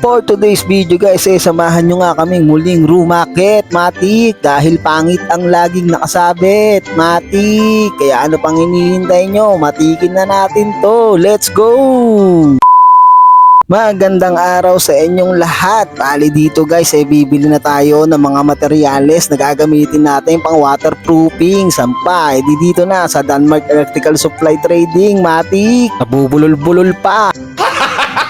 For today's video guys, samahan nyo nga kaming muling rumakit, matik, dahil pangit ang laging nakasabit, matik. Kaya ano pang hinihintay nyo, matikin na natin to, let's go! Magandang araw sa inyong lahat. Bali dito guys, bibili na tayo ng mga materyales na gagamitin natin pang waterproofing. Sampa, dito na sa Denmark Electrical Supply Trading, matik, nabubulol-bulol pa.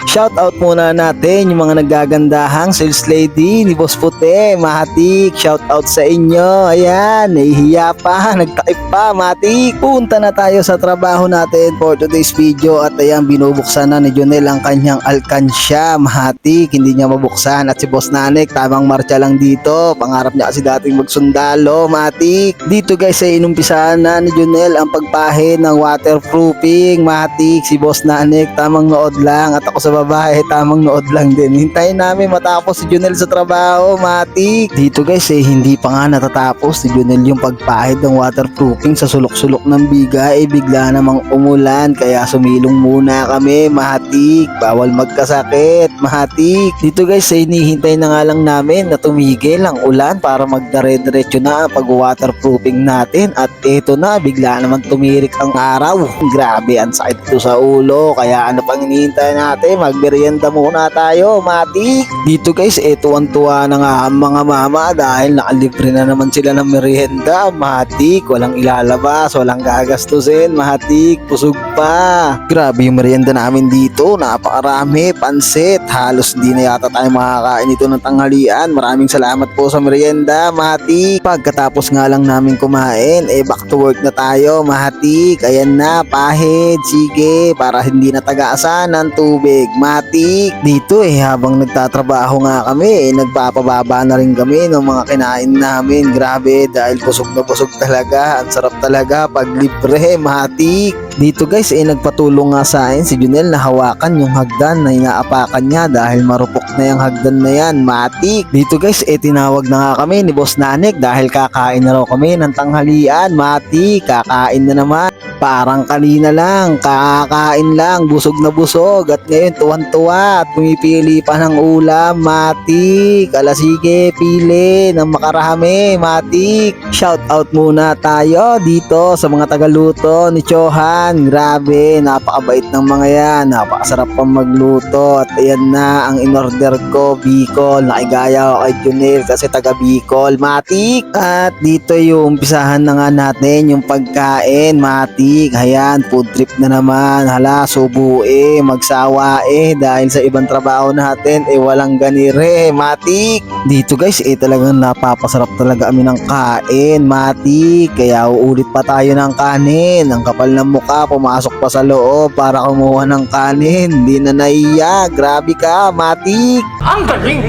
Shout out muna natin yung mga naggagandahang sales lady ni Boss Puti, matik. Shout out sa inyo. Ayan, nahihiya pa, nagtakip pa, matik. Punta na tayo sa trabaho natin for today's video at ayan, binubuksan na ni Jonel ang kanyang alkansya, matik. Hindi niya mabuksan at si Boss Nanek tamang marcha lang dito. Pangarap niya kasi dating magsundalo, matik. Dito guys ay inumpisahan na ni Jonel ang pagpahid ng waterproofing, matik. Si Boss Nanek tamang nood lang at ako sa babae tamang nood lang din. Hintayin namin matapos si Jonel sa trabaho, matik. Dito guys hindi pa nga natatapos si Jonel yung pagpahid ng waterproofing sa sulok-sulok ng biga, bigla namang umulan kaya sumilong muna kami, matik. Bawal magkasakit, matik. Dito guys hinihintay na nga lang namin na tumigil ang ulan para magdare-diretso na ang pag-waterproofing natin at eto na, bigla naman tumirik ang araw. Grabe, ang sakit ko sa ulo kaya ano pang hinihintay natin, magmerienda muna tayo, matik. Dito guys tuwan-tuwa na nga ang mga mama dahil nakalibre na naman sila ng merienda, matik. Walang ilalabas, walang gagastusin, matik. Pusog pa. Grabe yung merienda namin dito, napakarami, pansit. Halos hindi na yata tayo makakain ito ng tanghalian. Maraming salamat po sa merienda, matik. Pagkatapos nga lang namin kumain, back to work na tayo, matik. Ayan na, pahid, sige, para hindi na tagaasan ng tubig, matik. Dito habang nagtatrabaho nga kami, nagpapababa na rin kami ng mga kinain namin. Grabe, dahil busog na busog talaga. Ang sarap talaga pag libre, matik. Dito guys nagpatulong nga sa akin si Jonel na hawakan yung hagdan na inaapakan niya dahil marupok na yung hagdan na yan, matik. Dito guys tinawag na nga kami ni Boss Nanek dahil kakain na raw kami ng tanghalian, matik. Kakain na naman. Parang kanina lang, kakain lang, busog na busog at ngayon tuwan-tuwa at pumipili pa ng ulam, matik. Ala sige, pili ng makarami, matik. Shout out muna tayo dito sa mga tagaluto ni Chohan. Grabe, napakabait ng mga yan, napakasarap pang magluto at ayan na ang in-order ko, Bicol. Nakigaya ako kay Jonel kasi taga Bicol, matik. At dito yung umpisahan na nga natin yung pagkain, matik. Ayan, food trip na naman. Hala, subo magsawa dahil sa ibang trabaho natin walang ganire, matik. Dito guys talagang napapasarap talaga kami ng kain, matik. Kaya uulit pa tayo ng kanin. Ang kapal ng mukha, pumasok pa sa loob para kumuha ng kanin. Hindi na naiya, grabe ka, matik. Ang galing!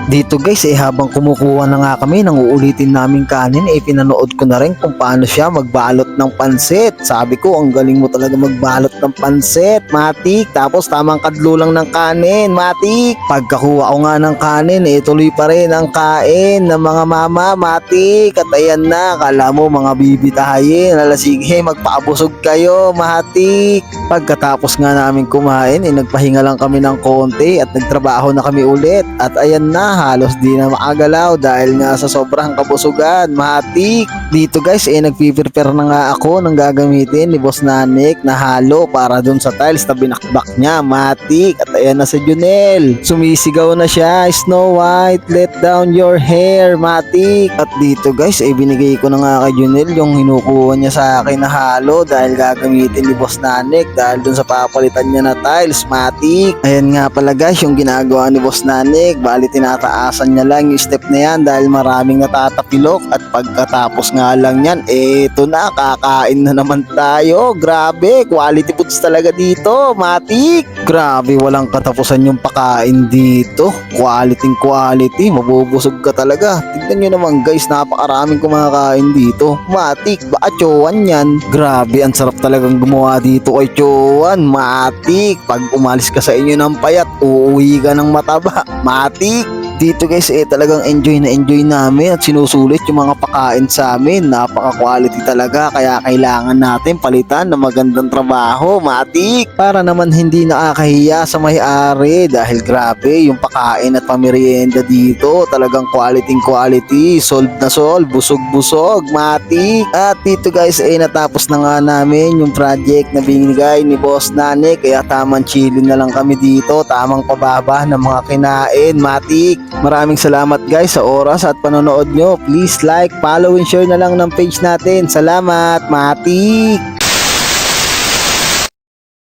Dito guys habang kumukuha na nga kami ng uulitin naming kanin, pinanood ko na rin kung paano siya magbalot ng pansit. Sabi ko, ang galing mo talaga magbalot ng pansit, matik. Tapos tamang kadlo lang ng kanin, matik. Pagkakuha ko nga ng kanin tuloy pa rin ang kain ng mga mama, matik. At ayan na, kala mo mga bibitahin. Ala sige, magpaabusog kayo, matik. Pagkatapos nga namin kumain nagpahinga lang kami ng konti at nagtrabaho na kami ulit. At ayan na, halos di na makagalaw dahil nga sa sobrang kabusugan, matik. Dito guys nagpiprepare na nga ako ng gagamitin ni Boss Nanek na halo para dun sa tiles na binakbak niya, matik. At ayan na si Jonel, sumisigaw na siya, Snow White, let down your hair, matik. At dito guys binigay ko na nga kay Jonel yung hinukuha niya sa akin na halo dahil gagamitin ni Boss Nanek dahil dun sa papalitan niya na tiles, matik. Ayan nga pala guys yung ginagawa ni Boss Nanek, bali tinataasan niya lang yung step na yan dahil maraming natatapilok at pagkatapos nga lang yan eto na, kakain na naman tayo. Grabe, quality foods talaga dito, matik. Grabe, walang katapusan yung pakain dito, quality, mabubusog ka talaga. Tignan nyo naman guys, napakaraming kumakain dito, matik. Baka Chowan yan. Grabe, ang sarap talagang gumawa dito kay Chowan, matik. Pag umalis ka sa inyo ng payat, uuwi ka ng mataba, matik. Dito guys talagang enjoy na enjoy namin at sinusulit yung mga pakain sa amin. Napaka quality talaga kaya kailangan natin palitan ng magandang trabaho, matik. Para naman hindi nakakahiya sa may-ari dahil grabe yung pakain at pamerienda dito. Talagang quality, solve na solve, busog-busog, matik. At dito guys natapos na nga namin yung project na binigay ni Boss Nane kaya tamang chilling na lang kami dito. Tamang pababa ng mga kinain, matik. Maraming salamat guys sa oras at panonood nyo. Please like, follow and share na lang ng page natin. Salamat, matik!